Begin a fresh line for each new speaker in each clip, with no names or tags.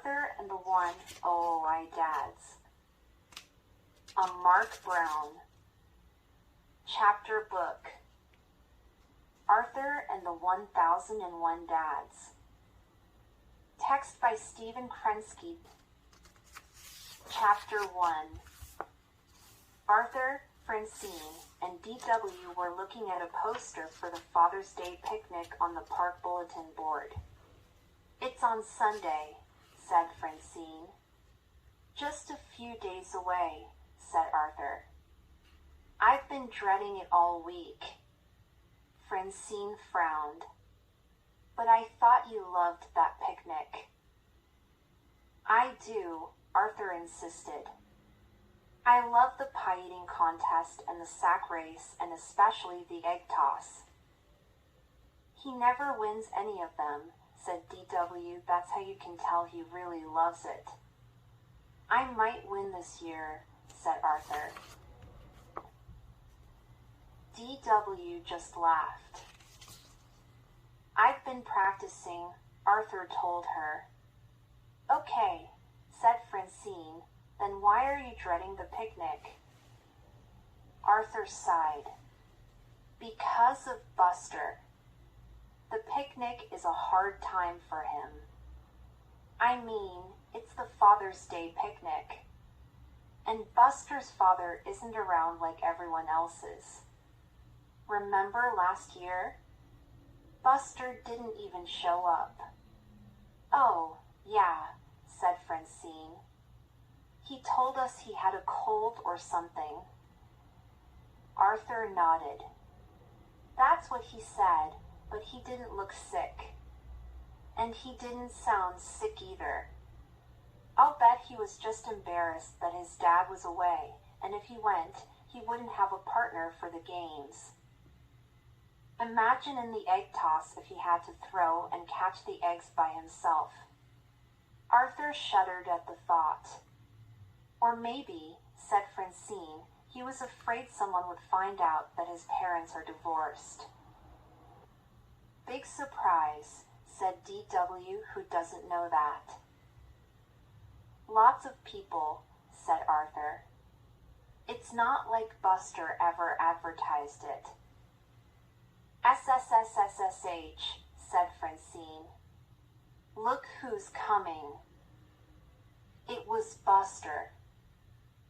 Arthur and the One OOI Dads. A Mark Brown. Chapter Book. Arthur and the 1001 Dads. Text by Stephen Krensky. Chapter 1. Arthur, Francine, and DW were looking at a poster for the Father's Day picnic on the park bulletin board. "It's on Sunday," said Francine. "Just a few days away," said Arthur. "I've been dreading it all week." Francine frowned. "But I thought you loved that picnic." "I do," Arthur insisted. "I love the pie eating contest and the sack race and especially the egg toss." "He never wins any of them," said DW. "That's how you can tell he really loves it." "I might win this year," said Arthur. DW just laughed. "I've been practicing," Arthur told her. "Okay," said Francine, "then why are you dreading the picnic?" Arthur sighed. "Because of Buster. The picnic is a hard time for him. I mean, it's the Father's Day picnic. And Buster's father isn't around like everyone else's. Remember last year? Buster didn't even show up." "Oh, yeah," said Francine. "He told us he had a cold or something." Arthur nodded. "That's what he said, but he didn't look sick. And he didn't sound sick either. I'll bet he was just embarrassed that his dad was away, and if he went, he wouldn't have a partner for the games. Imagine in the egg toss if he had to throw and catch the eggs by himself." Arthur shuddered at the thought. "Or maybe," said Francine, "he was afraid someone would find out that his parents are divorced." "Big surprise," said DW, "who doesn't know that?" "Lots of people," said Arthur. "It's not like Buster ever advertised it." "SSSSSH," said Francine. "Look who's coming." It was Buster.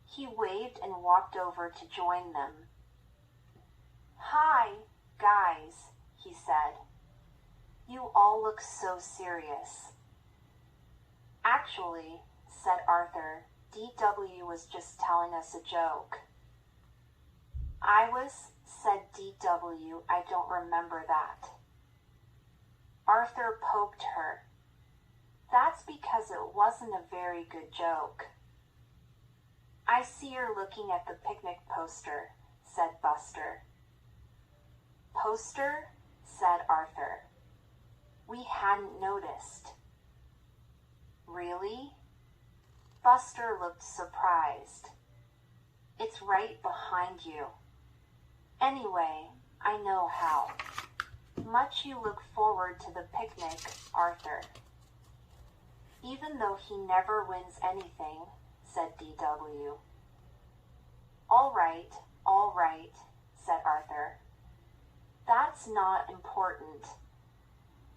He waved and walked over to join them. "Hi, guys," he said. "You all look so serious." "Actually," said Arthur, "DW was just telling us a joke." "I was," said DW, "I don't remember that." Arthur poked her. "That's because it wasn't a very good joke." "I see you're looking at the picnic poster," said Buster. "Poster?" said Arthur. "We hadn't noticed." "Really?" Buster looked surprised. "It's right behind you. Anyway, I know how much you look forward to the picnic, Arthur." "Even though he never wins anything," said DW. All right, said Arthur. "That's not important.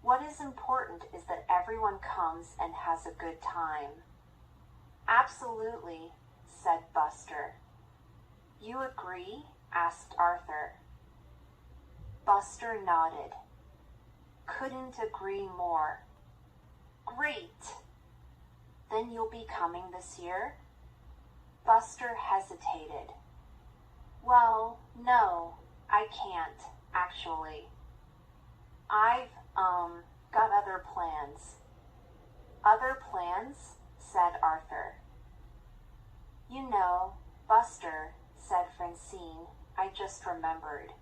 What is important is that everyone comes and has a good time." "Absolutely," said Buster. "You agree?" asked Arthur. Buster nodded. "Couldn't agree more." "Great! Then you'll be coming this year?" Buster hesitated. "Well, no, I can't, actually. I've, got other plans." "Other plans?" said Arthur. "You know, Buster," said Francine, "I just remembered.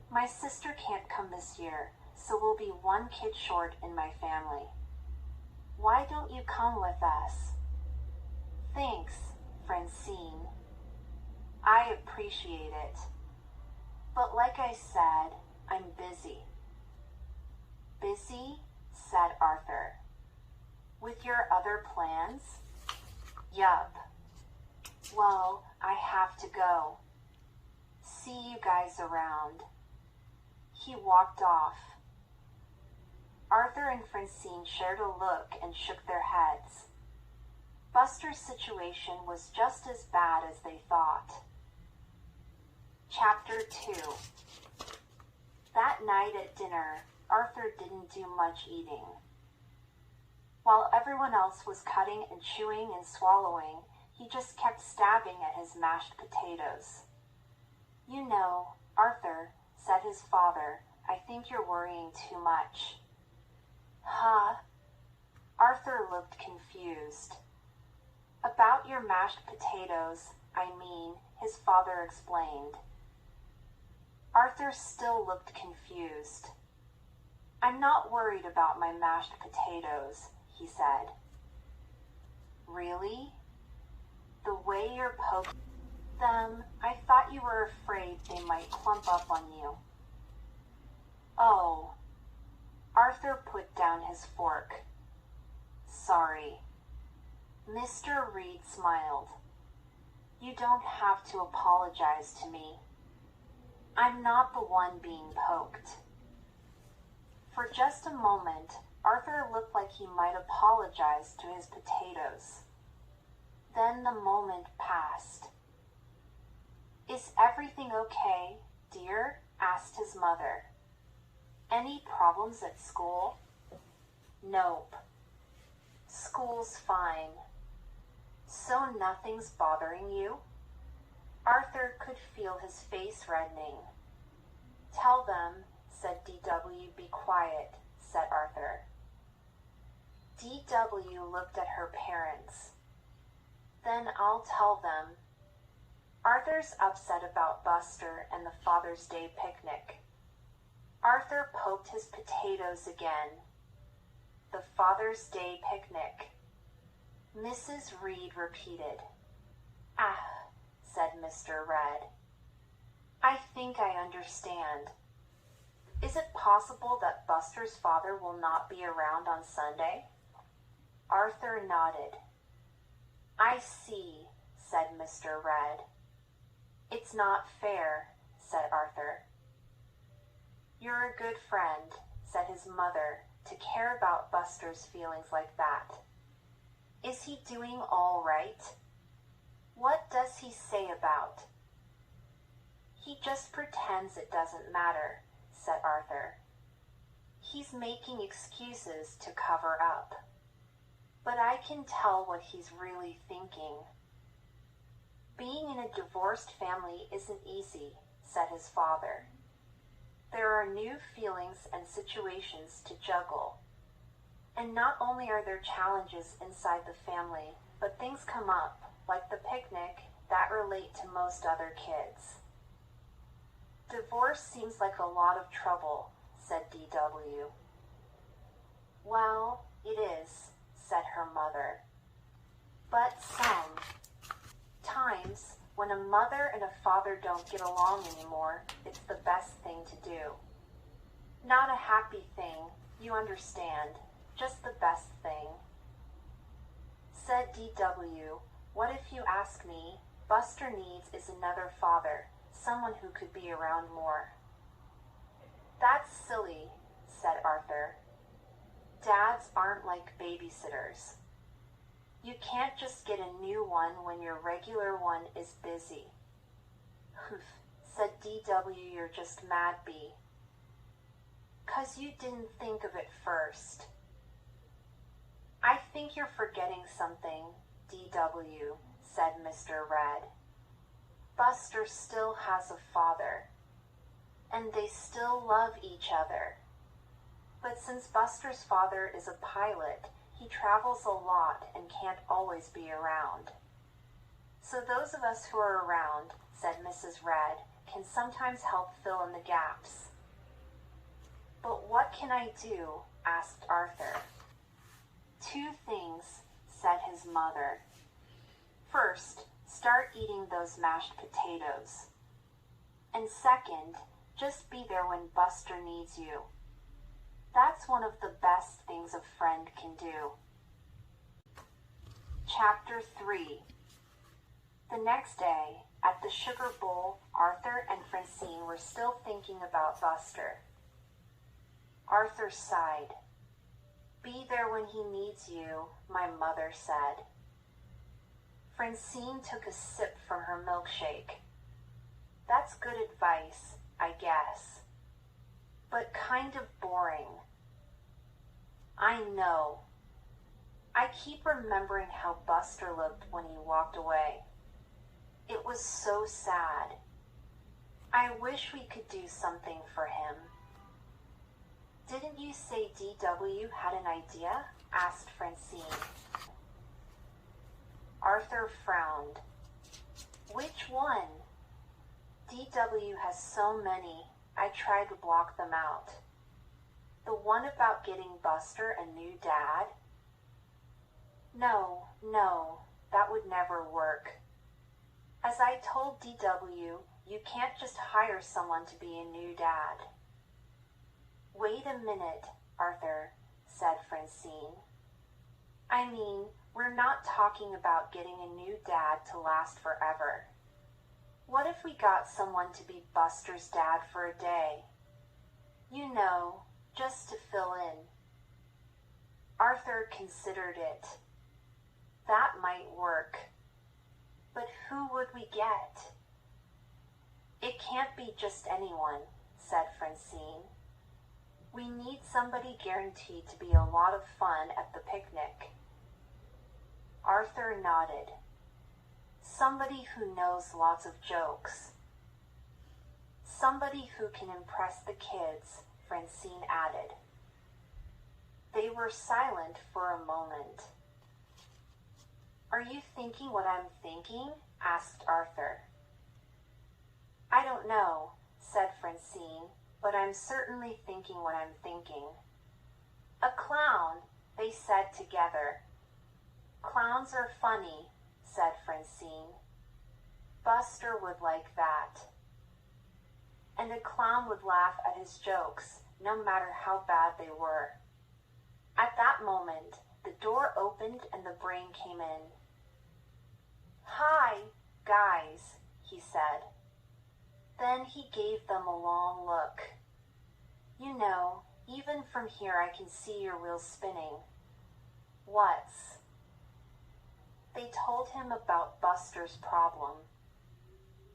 My sister can't come this year, so we'll be one kid short in my family. Why don't you come with us?" "Thanks, Francine. I appreciate it. But like I said, I'm busy." "Busy?" said Arthur. "With your other plans? Yup. Well, I have to go. See you guys around. He walked off. Arthur and Francine shared a look and shook their heads. Buster's situation was just as bad as they thought. Chapter 2. That night at dinner, Arthur didn't do much eating. While everyone else was cutting and chewing and swallowing, he just kept stabbing at his mashed potatoes. "You know, Arthur," said his father, "I think you're worrying too much." "Huh?" Arthur looked confused. "About your mashed potatoes, I mean," his father explained. Arthur still looked confused. "I'm not worried about my mashed potatoes," he said. "Really? The way you're poking them, I thought you were afraid they might clump up on you." "Oh." Arthur put down his fork. "Sorry." Mr. Reed smiled. "You don't have to apologize to me. I'm not the one being poked." For just a moment, Arthur looked like he might apologize to his potatoes. Then the moment passed. "Is everything okay, dear?" asked his mother. "Any problems at school?" "Nope. School's fine." "So nothing's bothering you?" Arthur could feel his face reddening. "Tell them," said D.W. "Be quiet," said Arthur. D.W. looked at her parents. "Then I'll tell them." Arthur's upset about Buster and the Father's Day picnic. Arthur poked his potatoes again. The Father's Day picnic. Mrs. Reed repeated. "Ah," said Mr. Red. "I think I understand. Is it possible that Buster's father will not be around on Sunday?" Arthur nodded. "I see," said Mr. Red. "It's not fair," said Arthur. "You're a good friend," said his mother, "to care about Buster's feelings like that. Is he doing all right? What does he say about?" "He just pretends it doesn't matter," said Arthur. "He's making excuses to cover up. But I can tell what he's really thinking." "Being in a divorced family isn't easy," said his father. "There are new feelings and situations to juggle. And not only are there challenges inside the family, but things come up, like the picnic, that relate to most other kids." "Divorce seems like a lot of trouble," said D.W. "Well, it is," said her mother. "But sometimes, when a mother and a father don't get along anymore, it's the best thing to do. Not a happy thing, you understand, just the best thing." Said D.W., "What if you ask me, Buster needs is another father, someone who could be around more." "That's silly," said Arthur. "Dads aren't like babysitters. You can't just get a new one when your regular one is busy." "Humph," said D.W., "you're just mad, B. 'Cause you didn't think of it first." "I think you're forgetting something, D.W., said Mr. Red. "Buster still has a father. And they still love each other. But since Buster's father is a pilot, he travels a lot and can't always be around. So those of us who are around," said Mrs. Red, "can sometimes help fill in the gaps." "But what can I do?" asked Arthur. "Two things," said his mother. "First, start eating those mashed potatoes. And second, just be there when Buster needs you. That's one of the best things a friend can do." Chapter 3. The next day, at the sugar bowl, Arthur and Francine were still thinking about Buster. Arthur sighed. "Be there when he needs you," my mother said. Francine took a sip from her milkshake. "That's good advice, I guess. But kind of boring." "I know. I keep remembering how Buster looked when he walked away. It was so sad. I wish we could do something for him." "Didn't you say DW had an idea?" asked Francine. Arthur frowned. "Which one?" "DW has so many, I tried to block them out." "The one about getting Buster a new dad?" No, that would never work. As I told DW, you can't just hire someone to be a new dad." "Wait a minute, Arthur," said Francine. "I mean, we're not talking about getting a new dad to last forever. What if we got someone to be Buster's dad for a day? You know, just to fill in." Arthur considered it. "That might work. But who would we get?" "It can't be just anyone," said Francine. "We need somebody guaranteed to be a lot of fun at the picnic." Arthur nodded. "Somebody who knows lots of jokes." "Somebody who can impress the kids," Francine added. They were silent for a moment. "Are you thinking what I'm thinking?" asked Arthur. "I don't know," said Francine, "but I'm certainly thinking what I'm thinking." "A clown," they said together. "Clowns are funny," said Francine. "Buster would like that." And a clown would laugh at his jokes, no matter how bad they were. At that moment, the door opened and the brain came in. "Hi, guys," he said. Then he gave them a long look. "You know, even from here I can see your wheels spinning." "What's?" They told him about Buster's problem.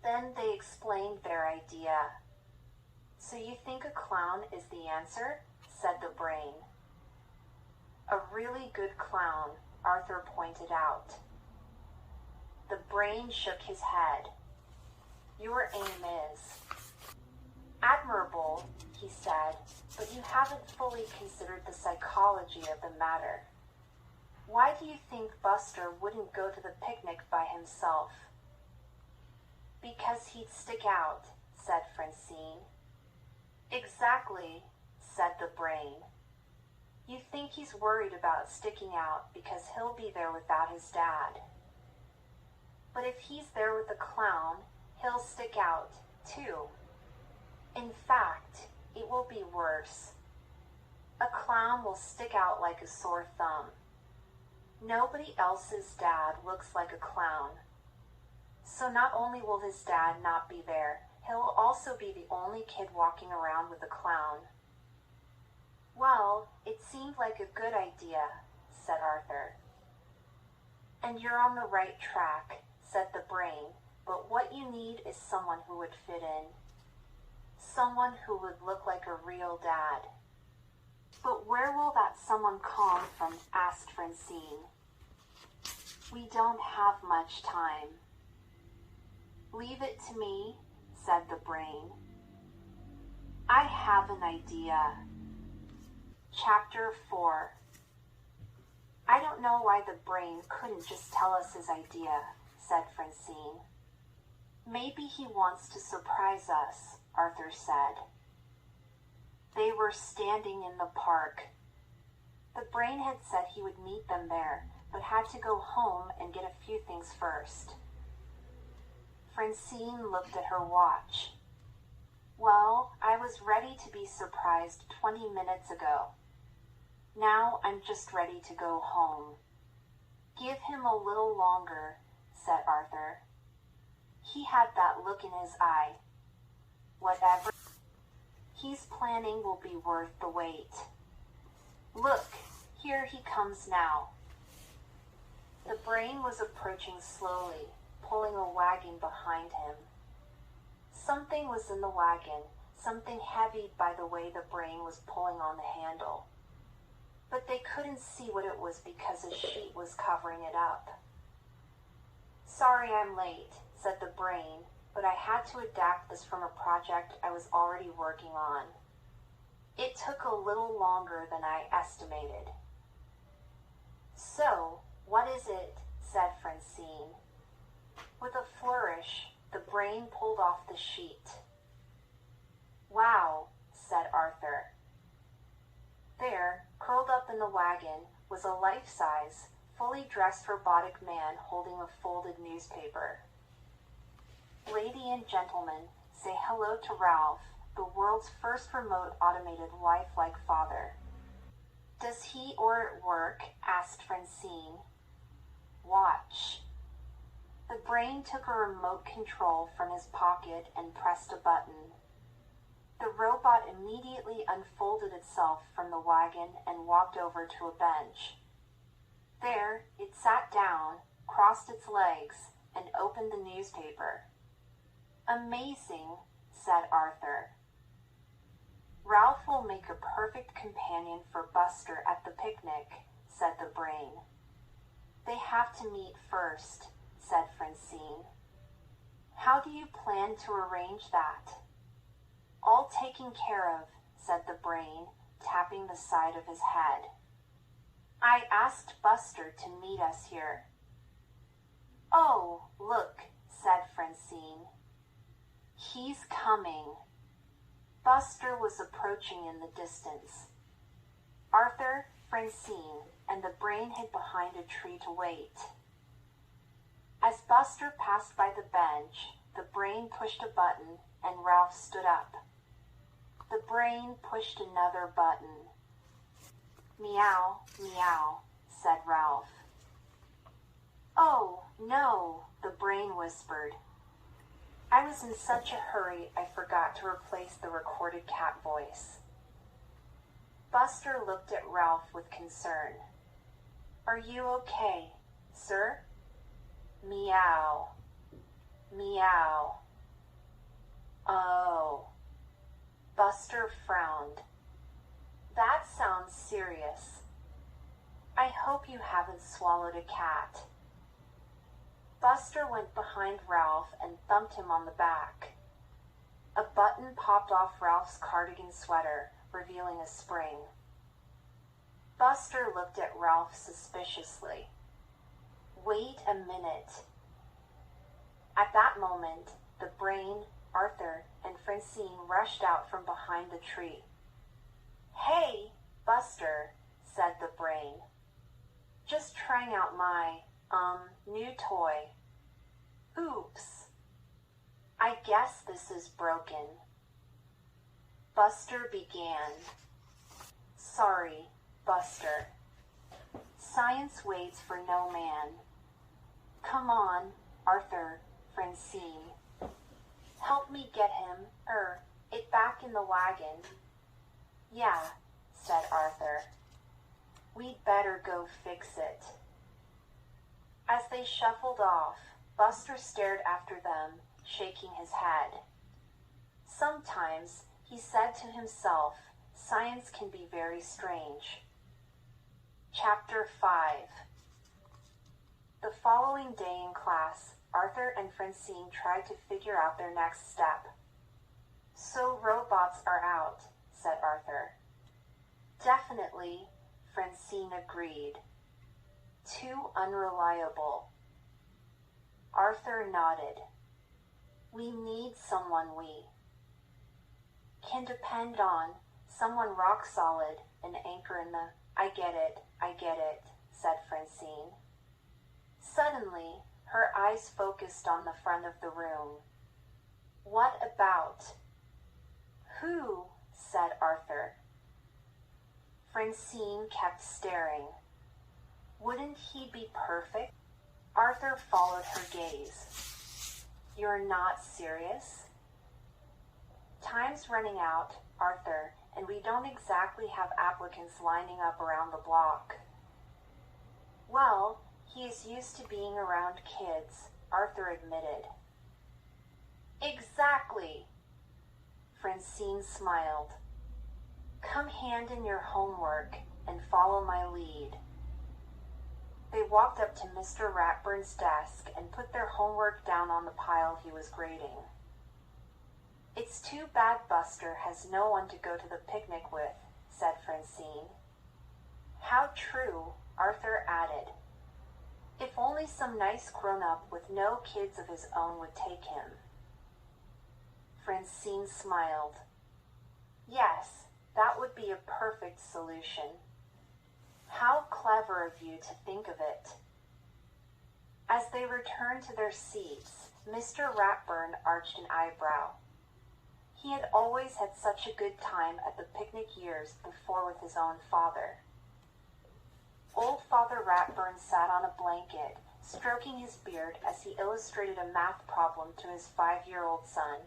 Then they explained their idea. "So you think a clown is the answer?" said the brain. "A really good clown," Arthur pointed out. The brain shook his head. "Your aim is admirable," he said, "but you haven't fully considered the psychology of the matter. Why do you think Buster wouldn't go to the picnic by himself?" "Because he'd stick out," said Francine. "Exactly," said the brain. "You think he's worried about sticking out because he'll be there without his dad. But if he's there with a clown, he'll stick out, too. In fact, it will be worse. A clown will stick out like a sore thumb. Nobody else's dad looks like a clown. So not only will his dad not be there, he'll also be the only kid walking around with a clown." "Well, it seemed like a good idea," said Arthur. "And you're on the right track," said the brain, "but what you need is someone who would fit in. Someone who would look like a real dad." "But where will that someone come from?" asked Francine. "We don't have much time." "Leave it to me," said the brain. "I have an idea." Chapter 4. "I don't know why the brain couldn't just tell us his idea," said Francine. "Maybe he wants to surprise us," Arthur said. They were standing in the park. The brain had said he would meet them there, but had to go home and get a few things first. Francine looked at her watch. "Well, I was ready to be surprised 20 minutes ago. Now I'm just ready to go home. Give him a little longer, said Arthur. He had that look in his eye. Whatever he's planning will be worth the wait. Look, here he comes now. The brain was approaching slowly, pulling a wagon behind him. Something was in the wagon, something heavy by the way the brain was pulling on the handle. But they couldn't see what it was because a sheet was covering it up. Sorry I'm late, said the brain, but I had to adapt this from a project I was already working on. It took a little longer than I estimated. So, what is it? Said Francine. With a flourish, the brain pulled off the sheet. Wow, said Arthur. There, curled up in the wagon, was a life-size, fully dressed robotic man holding a folded newspaper. Lady and gentlemen, say hello to Ralph, the world's first remote automated lifelike father. Does he or it work? Asked Francine. Watch. The brain took a remote control from his pocket and pressed a button. The robot immediately unfolded itself from the wagon and walked over to a bench. There, it sat down, crossed its legs, and opened the newspaper. Amazing, said Arthur. Ralph will make a perfect companion for Buster at the picnic, said the brain. They have to meet first, said Francine. How do you plan to arrange that? All taken care of, said the brain, tapping the side of his head. I asked Buster to meet us here. Oh, look, said Francine. He's coming. Buster was approaching in the distance. Arthur, Francine, and the brain hid behind a tree to wait. As Buster passed by the bench, the brain pushed a button and Ralph stood up. The brain pushed another button. Meow, meow, said Ralph. Oh, no, the brain whispered. I was in such a hurry I forgot to replace the recorded cat voice. Buster looked at Ralph with concern. Are you okay, sir? Meow. Meow. Oh. Buster frowned. That sounds serious. I hope you haven't swallowed a cat. Buster went behind Ralph and thumped him on the back. A button popped off Ralph's cardigan sweater, revealing a spring. Buster looked at Ralph suspiciously. Wait a minute. At that moment, the brain, Arthur, and Francine rushed out from behind the tree. Hey, Buster, said the brain. Just trying out my, new toy. Oops. I guess this is broken. Buster began. Sorry, Buster. Science waits for no man. Come on, Arthur, Francine. Help me get him, it back in the wagon. Yeah, said Arthur. We'd better go fix it. As they shuffled off, Buster stared after them, shaking his head. Sometimes, he said to himself, science can be very strange. Chapter 5. The following day in class, Arthur and Francine tried to figure out their next step. So robots are out, said Arthur. Definitely, Francine agreed. Too unreliable. Arthur nodded. We need someone we can depend on, someone rock solid, an anchor in the I get it, said Francine. Suddenly, her eyes focused on the front of the room. What about? Who? Said Arthur. Francine kept staring. Wouldn't he be perfect? Arthur followed her gaze. You're not serious? Time's running out, Arthur, and we don't exactly have applicants lining up around the block. Well, he is used to being around kids, Arthur admitted. Exactly. Francine smiled. Come hand in your homework and follow my lead. They walked up to Mr. Ratburn's desk and put their homework down on the pile he was grading. It's too bad Buster has no one to go to the picnic with, said Francine. How true, Arthur added. If only some nice grown-up with no kids of his own would take him. Francine smiled. Yes, that would be a perfect solution. How clever of you to think of it. As they returned to their seats, Mr. Ratburn arched an eyebrow. He had always had such a good time at the picnic years before with his own father. Old Father Ratburn sat on a blanket, stroking his beard as he illustrated a math problem to his 5-year-old son.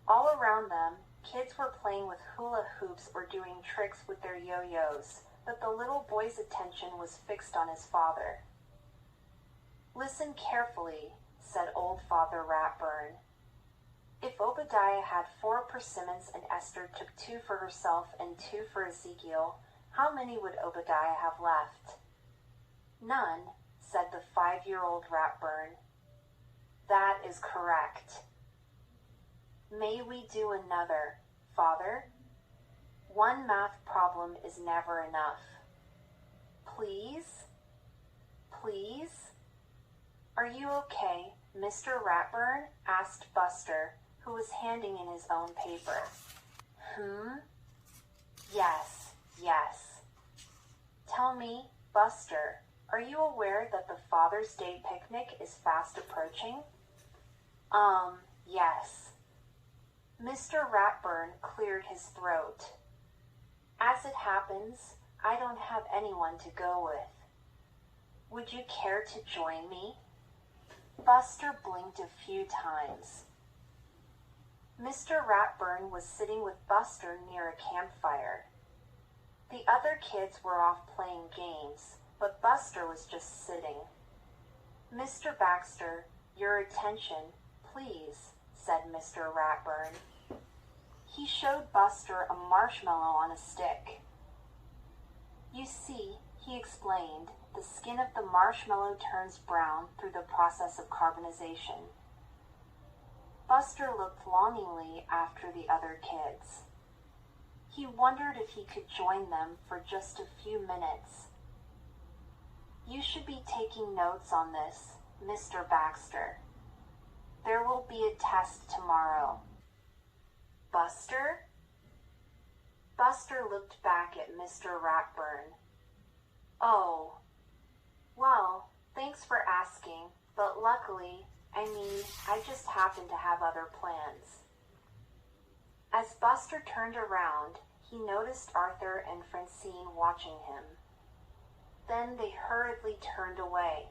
All around them, kids were playing with hula hoops or doing tricks with their yo-yos, but the little boy's attention was fixed on his father. Listen carefully, said Old Father Ratburn. If Obadiah had 4 persimmons and Esther took 2 for herself and 2 for Ezekiel, how many would Obadiah have left? None, said the 5-year-old Ratburn. That is correct. May we do another, Father? One math problem is never enough. Please? Please? Are you okay, Mr. Ratburn? Asked Buster, who was handing in his own paper. Yes, yes. Tell me, Buster, are you aware that the Father's Day picnic is fast approaching? Yes. Mr. Ratburn cleared his throat. As it happens, I don't have anyone to go with. Would you care to join me? Buster blinked a few times. Mr. Ratburn was sitting with Buster near a campfire. The other kids were off playing games, but Buster was just sitting. Mr. Baxter, your attention, please, said Mr. Ratburn. He showed Buster a marshmallow on a stick. You see, he explained, the skin of the marshmallow turns brown through the process of carbonization. Buster looked longingly after the other kids. He wondered if he could join them for just a few minutes. You should be taking notes on this, Mr. Baxter. There will be a test tomorrow. Buster? Buster looked back at Mr. Ratburn. Oh. Well, thanks for asking, but luckily, I just happen to have other plans. As Buster turned around, he noticed Arthur and Francine watching him. Then they hurriedly turned away.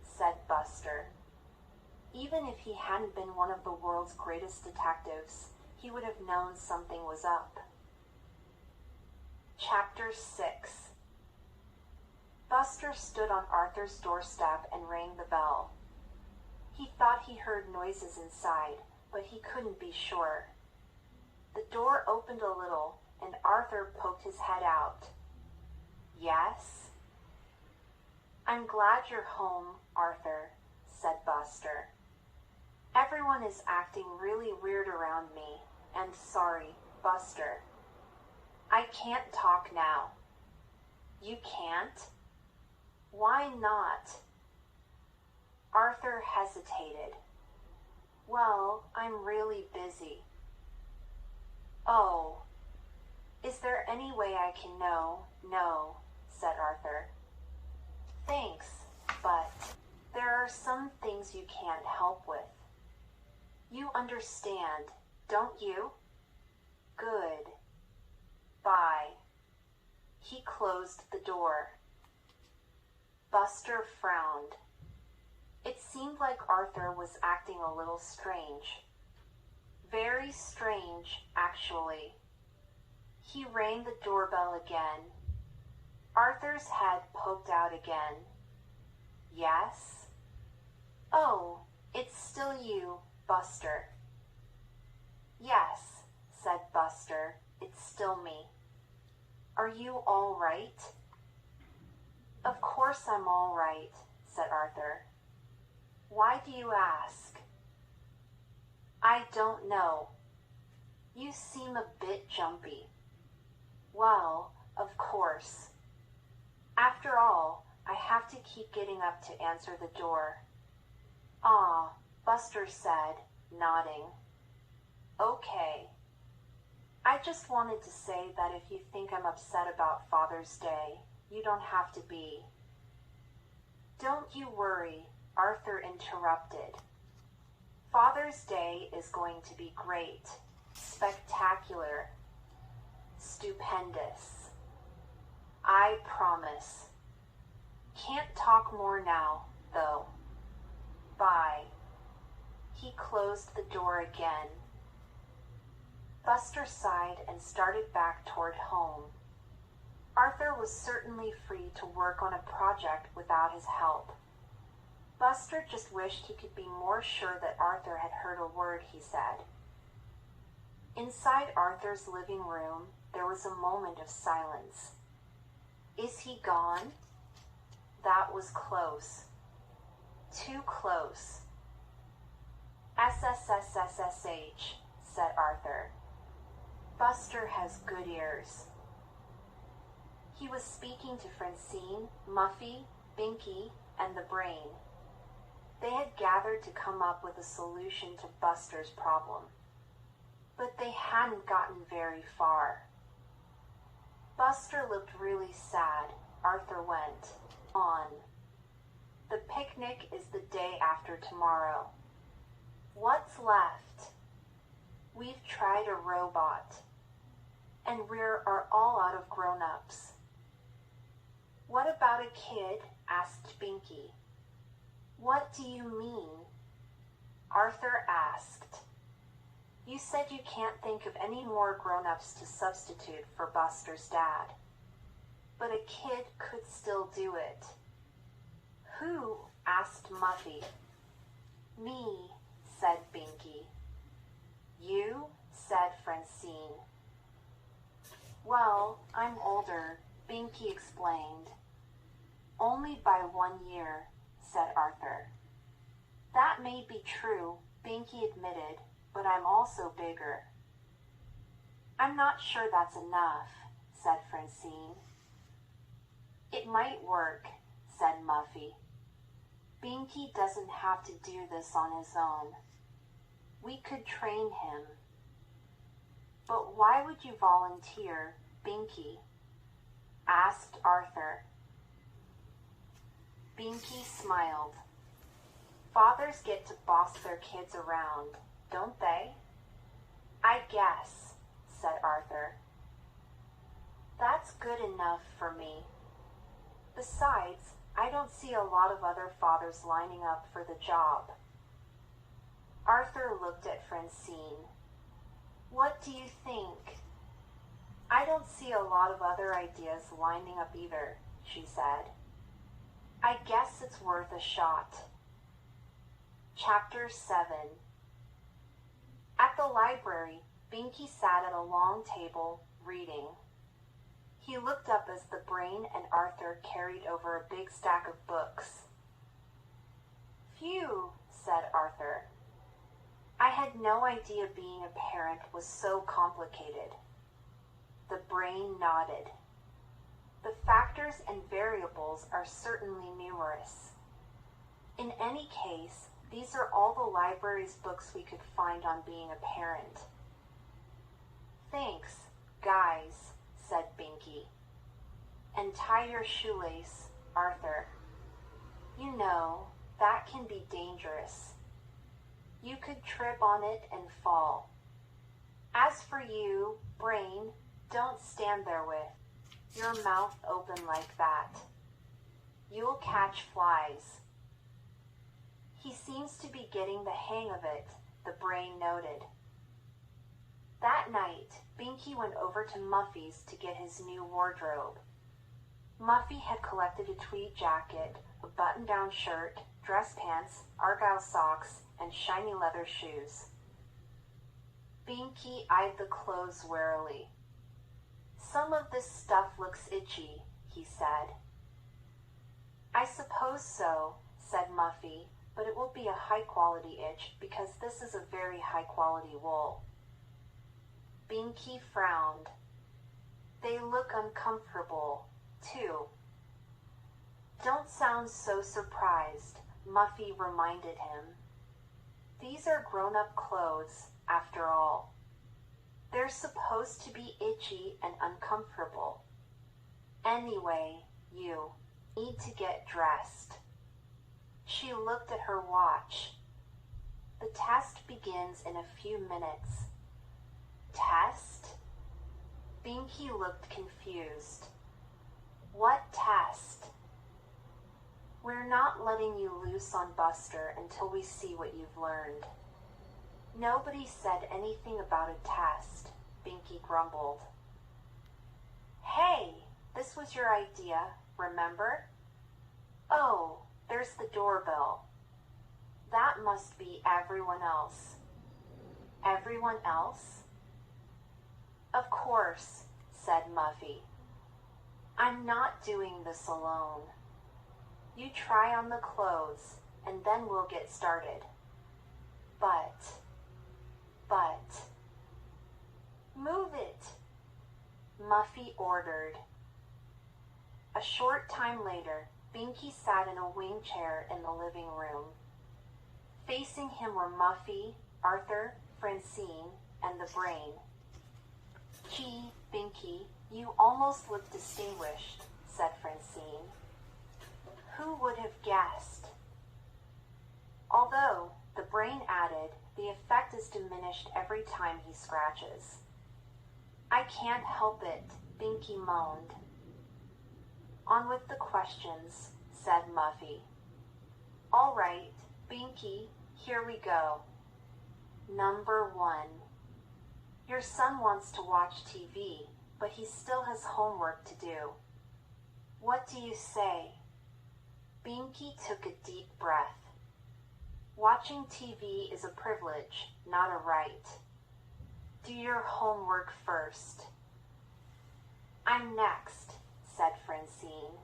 Said Buster. Even if he hadn't been one of the world's greatest detectives, he would have known something was up. Chapter 6. Buster stood on Arthur's doorstep and rang the bell. He thought he heard noises inside, but he couldn't be sure. The door opened a little, and Arthur poked his head out. Yes? I'm glad you're home, Arthur, said Buster. Everyone is acting really weird around me, and sorry, Buster. I can't talk now. You can't? Why not? Arthur hesitated. Well, I'm really busy. Oh. Is there any way I can know? No, said Arthur. Thanks, but there are some things you can't help with. You understand, don't you? Good. Bye. He He closed the door. Buster frowned. It seemed like Arthur was acting a little strange. Very strange, actually. He rang the doorbell again. Arthur's head poked out again. Yes? Oh, it's still you, Buster. Yes, said Buster, it's still me. Are you all right? Of course I'm all right, said Arthur. Why do you ask? I don't know. You seem a bit jumpy. Well, of course. After all, I have to keep getting up to answer the door. Ah, Buster said, nodding. Okay. I just wanted to say that if you think I'm upset about Father's Day, you don't have to be. Don't you worry, Arthur interrupted. Father's Day is going to be great, spectacular, stupendous. I promise. Can't talk more now, though. Bye. He closed the door again. Buster sighed and started back toward home. Arthur was certainly free to work on a project without his help. Buster just wished he could be more sure that Arthur had heard a word he said. Inside Arthur's living room, there was a moment of silence. Is he gone? That was close. Too close. SSSSSH, said Arthur. Buster has good ears. He was speaking to Francine, Muffy, Binky, and the Brain. They had gathered to come up with a solution to Buster's problem. But they hadn't gotten very far. Buster looked really sad. Arthur went on. The picnic is the day after tomorrow. What's left? We've tried a robot. And we are all out of grown-ups. What about a kid? Asked Binky. What do you mean? Arthur asked. You said you can't think of any more grown-ups to substitute for Buster's dad. But a kid could still do it. Who? Asked Muffy. Me, said Binky. You? Said Francine. Well, I'm older, Binky explained. Only by 1 year, said Arthur. That may be true, Binky admitted, but I'm also bigger. I'm not sure that's enough, said Francine. It might work, said Muffy. Binky doesn't have to do this on his own. We could train him. But why would you volunteer, Binky? Asked Arthur. Binky smiled. Fathers get to boss their kids around, don't they? I guess, said Arthur. That's good enough for me. Besides, I don't see a lot of other fathers lining up for the job. Arthur looked at Francine. What do you think? I don't see a lot of other ideas lining up either, she said. I guess it's worth a shot. Chapter 7. At the library, Binky sat at a long table, reading. He looked up as the Brain and Arthur carried over a big stack of books. Phew, said Arthur. I had no idea being a parent was so complicated. The Brain nodded. The factors and variables are certainly numerous. In any case, these are all the library's books we could find on being a parent. Thanks, guys, said Binky. And tie your shoelace, Arthur. You know, that can be dangerous. You could trip on it and fall. As for you, Brain, don't stand there with your mouth open like that. You'll catch flies. He seems to be getting the hang of it, the brain noted. That night, Binky went over to Muffy's to get his new wardrobe. Muffy had collected a tweed jacket, a button-down shirt, dress pants, argyle socks, and shiny leather shoes. Binky eyed the clothes warily. Some of this stuff looks itchy, he said. I suppose so, said Muffy, but it will be a high-quality itch because this is a very high-quality wool. Binky frowned. They look uncomfortable, too. Don't sound so surprised, Muffy reminded him. These are grown-up clothes, after all. They're supposed to be itchy and uncomfortable. Anyway, you need to get dressed. She looked at her watch. The test begins in a few minutes. Test? Binky looked confused. What test? We're not letting you loose on Buster until we see what you've learned. Nobody said anything about a test, Binky grumbled. Hey, this was your idea, remember? Oh, there's the doorbell. That must be everyone else. Everyone else? Of course, said Muffy. I'm not doing this alone. You try on the clothes, and then we'll get started. But, move it, Muffy ordered. A short time later, Binky sat in a wing chair in the living room. Facing him were Muffy, Arthur, Francine, and the Brain. Gee, Binky, you almost look distinguished, said Francine. Who would have guessed? Although, the Brain added, the effect is diminished every time he scratches. I can't help it, Binky moaned. On with the questions, said Muffy. All right, Binky, here we go. Number 1. Your son wants to watch TV, but he still has homework to do. What do you say? Binky took a deep breath. Watching TV is a privilege, not a right. Do your homework first. I'm next, said Francine.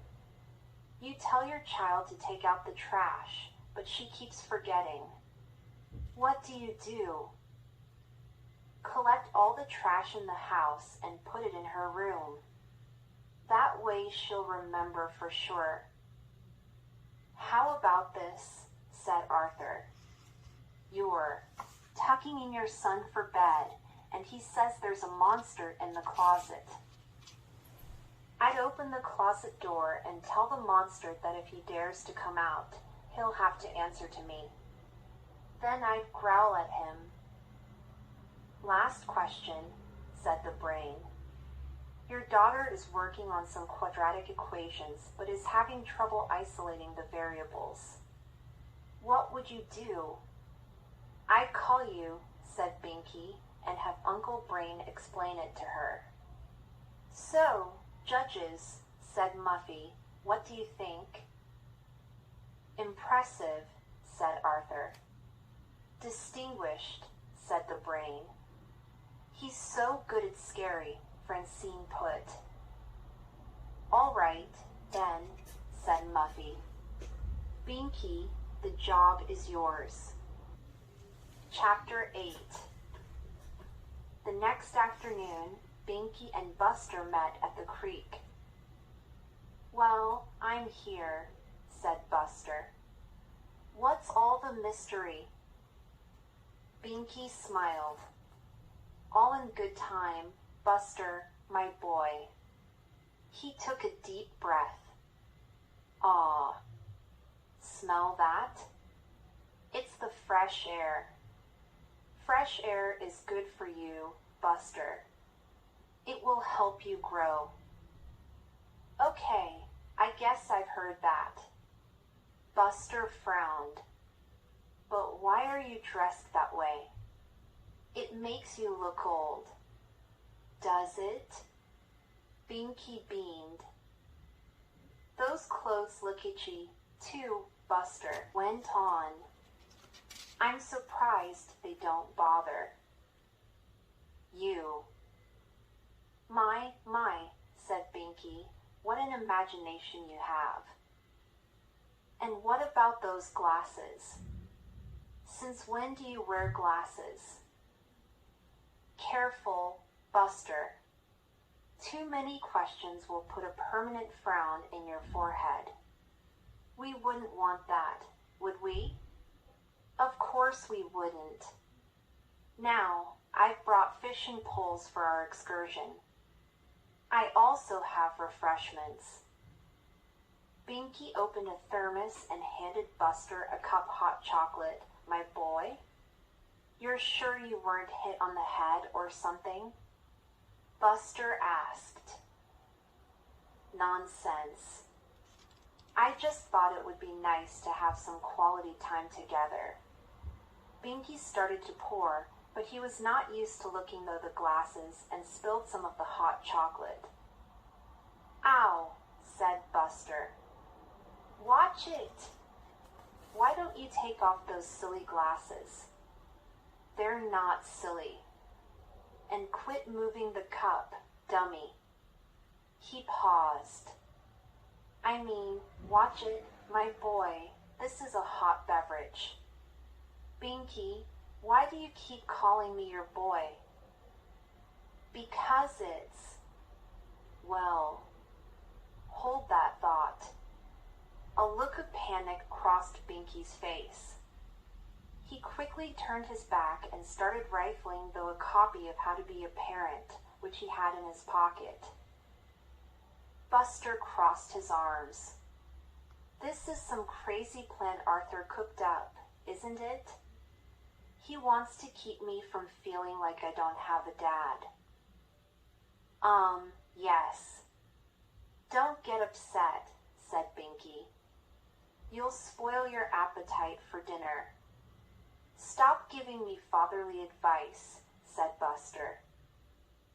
You tell your child to take out the trash, but she keeps forgetting. What do you do? Collect all the trash in the house and put it in her room. That way she'll remember for sure. How about this, said Arthur. You're tucking in your son for bed, and he says there's a monster in the closet. I'd open the closet door and tell the monster that if he dares to come out, he'll have to answer to me. Then I'd growl at him. Last question, said the Brain. Your daughter is working on some quadratic equations, but is having trouble isolating the variables. What would you do? I'd call you, said Binky, and have Uncle Brain explain it to her. So, judges, said Muffy, what do you think? Impressive, said Arthur. Distinguished, said the Brain. He's so good at scary, Francine put. All right, then, said Muffy. Binky, the job is yours. Chapter 8. The next afternoon, Binky and Buster met at the creek. Well, I'm here, said Buster. What's all the mystery? Binky smiled. All in good time, Buster, my boy. He took a deep breath. Ah, smell that? It's the fresh air. Fresh air is good for you, Buster. It will help you grow. heard that. Buster frowned. But why are you dressed that way? It makes you look old. Does it? Binky beamed. Those clothes look itchy, too, Buster went on. I'm surprised they don't bother. You. My, said Binky, what an imagination you have. And what about those glasses? Since when do you wear glasses? Careful, Buster. Too many questions will put a permanent frown in your forehead. We wouldn't want that, would we? Of course we wouldn't. Now, I've brought fishing poles for our excursion. I also have refreshments. Binky opened a thermos and handed Buster a cup of hot chocolate. My boy? You're sure you weren't hit on the head or something? Buster asked. Nonsense. I just thought it would be nice to have some quality time together. Binky started to pour, but he was not used to looking through the glasses and spilled some of the hot chocolate. Ow, said Buster. Watch it. Why don't you take off those silly glasses? They're not silly. And quit moving the cup, dummy. He paused. I mean, watch it, my boy. This is a hot beverage. Binky, why do you keep calling me your boy? Because it's... Well, hold that thought. A look of panic crossed Binky's face. He quickly turned his back and started rifling through a copy of How to Be a Parent, which he had in his pocket. Buster crossed his arms. This is some crazy plan Arthur cooked up, isn't it? He wants to keep me from feeling like I don't have a dad. Yes. Don't get upset, said Binky. You'll spoil your appetite for dinner. Stop giving me fatherly advice, said Buster.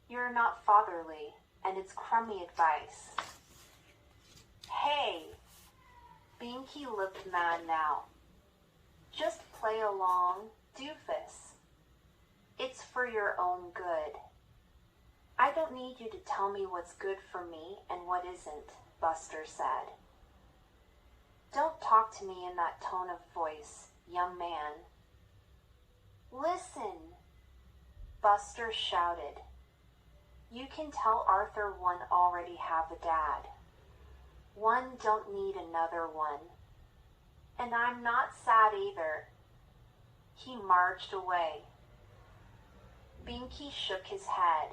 You're not fatherly, and it's crummy advice. Hey! Binky looked mad now. Just play along, doofus. It's for your own good. I don't need you to tell me what's good for me and what isn't, Buster said. Don't talk to me in that tone of voice, young man. Listen, Buster shouted. You can tell Arthur one already have a dad. One don't need another one. And I'm not sad either. He marched away. Binky shook his head.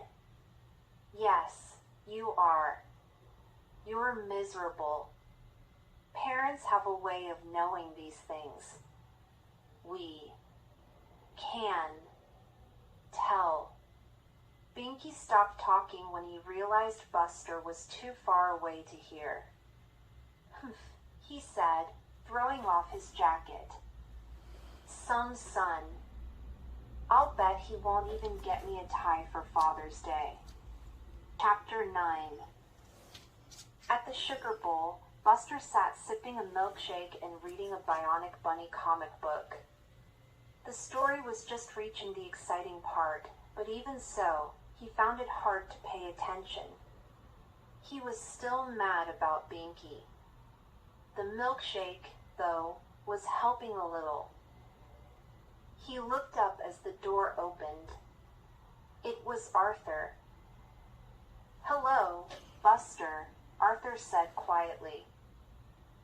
Yes, you are. You're miserable. Parents have a way of knowing these things. We can tell. Binky stopped talking when he realized Buster was too far away to hear. Humph, he said, throwing off his jacket. Some son. I'll bet he won't even get me a tie for Father's Day. Chapter 9. At the sugar bowl, Buster sat sipping a milkshake and reading a Bionic Bunny comic book. The story was just reaching the exciting part, but even so, he found it hard to pay attention. He was still mad about Binky. The milkshake, though, was helping a little. He looked up as the door opened. It was Arthur. Hello, Buster, Arthur said quietly.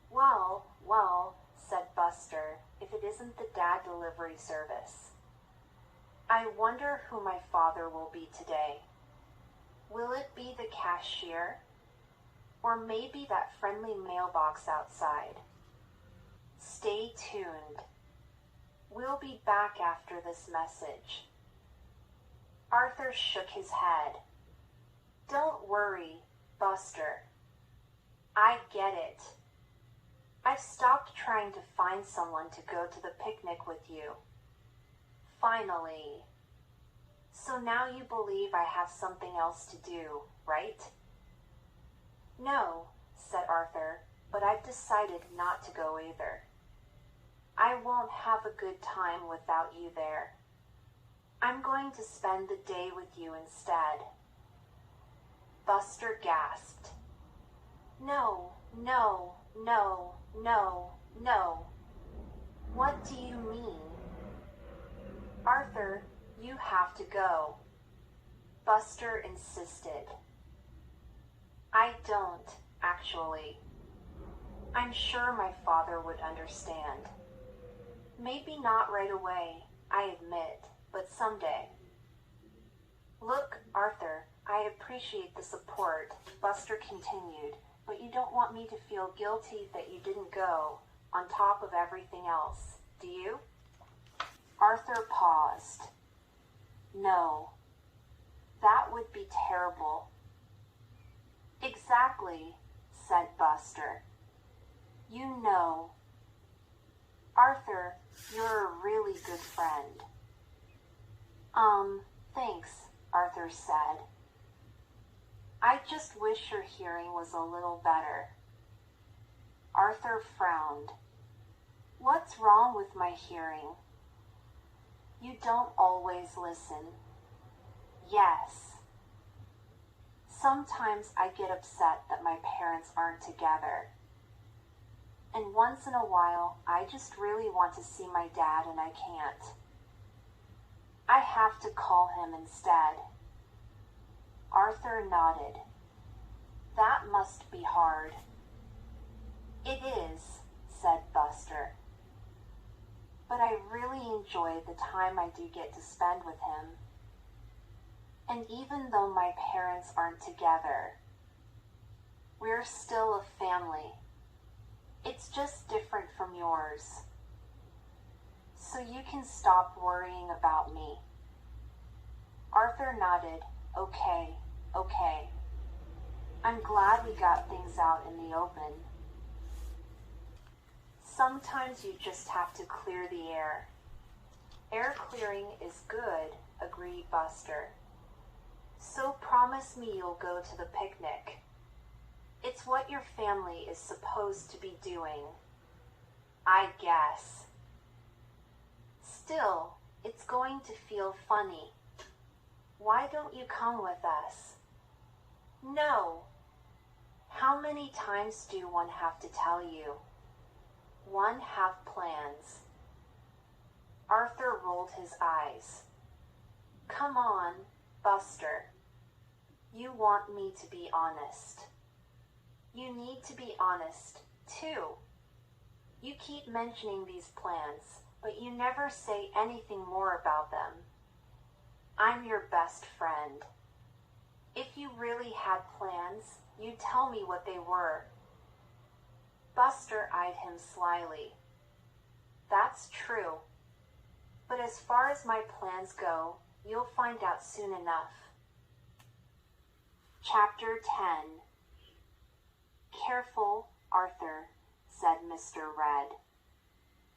Well, said Buster, if it isn't the dad delivery service. I wonder who my father will be today. Will it be the cashier? Or maybe that friendly mailbox outside? Stay tuned. We'll be back after this message. Arthur shook his head. Don't worry, Buster. I get it. I've stopped trying to find someone to go to the picnic with you. Finally. So now you believe I have something else to do, right? No, said Arthur, but I've decided not to go either. I won't have a good time without you there. I'm going to spend the day with you instead. Buster gasped. No, no, no, no, no. What do you mean? Arthur, you have to go. Buster insisted. I don't, actually. I'm sure my father would understand. Maybe not right away, I admit, but someday. Look, Arthur, I appreciate the support, Buster continued, but you don't want me to feel guilty that you didn't go, on top of everything else, do you? Arthur paused. No. That would be terrible. Exactly, said Buster. You know. Arthur, you're a really good friend. Thanks, Arthur said. I just wish your hearing was a little better. Arthur frowned. What's wrong with my hearing? You don't always listen. Yes. Sometimes I get upset that my parents aren't together. And once in a while, I just really want to see my dad and I can't. I have to call him instead. Arthur nodded. That must be hard. It is, said Buster. But I really enjoy the time I do get to spend with him. And even though my parents aren't together, we're still a family. It's just different from yours. So you can stop worrying about me. Arthur nodded. Okay. I'm glad we got things out in the open. Sometimes you just have to clear the air. Air clearing is good, agreed Buster. So promise me you'll go to the picnic. It's what your family is supposed to be doing. I guess. Still, it's going to feel funny. Why don't you come with us? No. How many times do one have to tell you? One have plans. Arthur rolled his eyes. Come on, Buster. You want me to be honest. You need to be honest, too. You keep mentioning these plans, but you never say anything more about them. I'm your best friend. If you really had plans, you'd tell me what they were. Buster eyed him slyly. That's true. But as far as my plans go, you'll find out soon enough. Chapter 10. Careful, Arthur, said Mr. Red.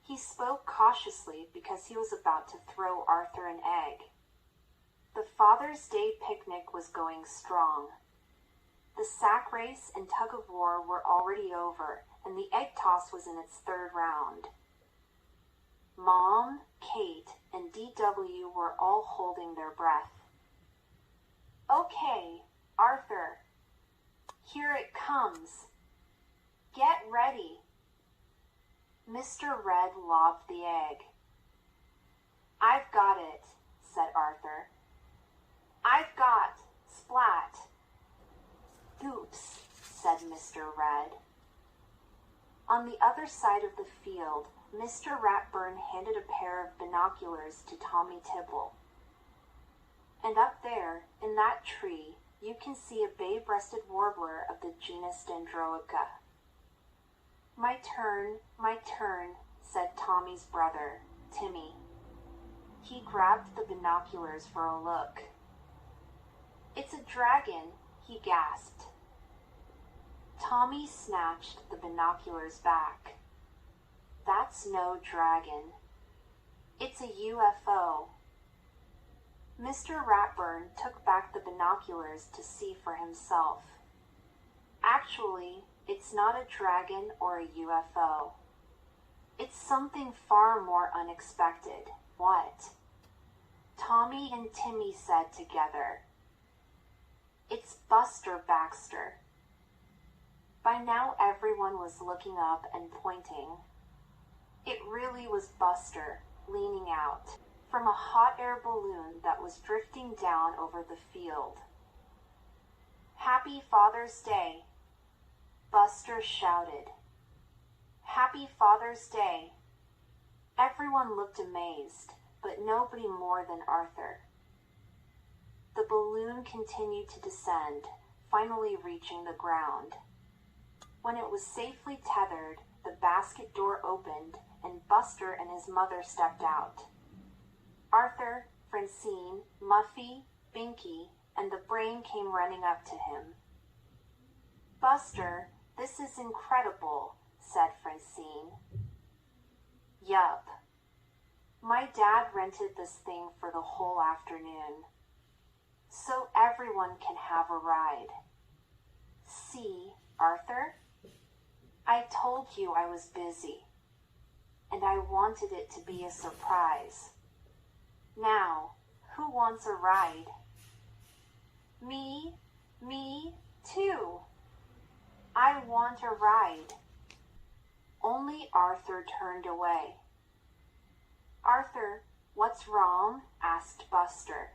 He spoke cautiously because he was about to throw Arthur an egg. The Father's Day picnic was going strong. The sack race and tug-of-war were already over, and the egg toss was in its third round. Mom, Kate, and D.W. were all holding their breath. Okay, Arthur. Here it comes. Get ready. Mr. Red lobbed the egg. I've got it, said Arthur. I've got, splat. Oops, said Mr. Red. On the other side of the field, Mr. Ratburn handed a pair of binoculars to Tommy Tibble. And up there, in that tree, you can see a bay-breasted warbler of the genus Dendroica. My turn, said Tommy's brother, Timmy. He grabbed the binoculars for a look. It's a dragon, he gasped. Tommy snatched the binoculars back. That's no dragon. It's a UFO. Mr. Ratburn took back the binoculars to see for himself. Actually, it's not a dragon or a UFO. It's something far more unexpected. What? Tommy and Timmy said together. It's Buster Baxter. By now everyone was looking up and pointing. It really was Buster, leaning out from a hot air balloon that was drifting down over the field. Happy Father's Day, Buster shouted. Happy Father's Day. Everyone looked amazed, but nobody more than Arthur. The balloon continued to descend, finally reaching the ground. When it was safely tethered, the basket door opened and Buster and his mother stepped out. Arthur, Francine, Muffy, Binky, and the Brain came running up to him. Buster, this is incredible, said Francine. Yup. My dad rented this thing for the whole afternoon, so everyone can have a ride. See, Arthur? I told you I was busy, and I wanted it to be a surprise. Now, who wants a ride? Me too. I want a ride. Only Arthur turned away. Arthur, what's wrong? Asked Buster.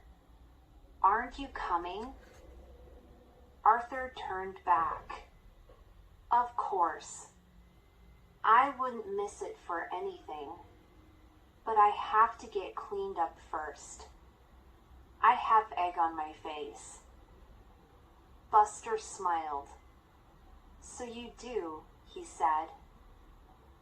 Aren't you coming? Arthur turned back. Of course. I wouldn't miss it for anything. But I have to get cleaned up first. I have egg on my face. Buster smiled. So you do, he said.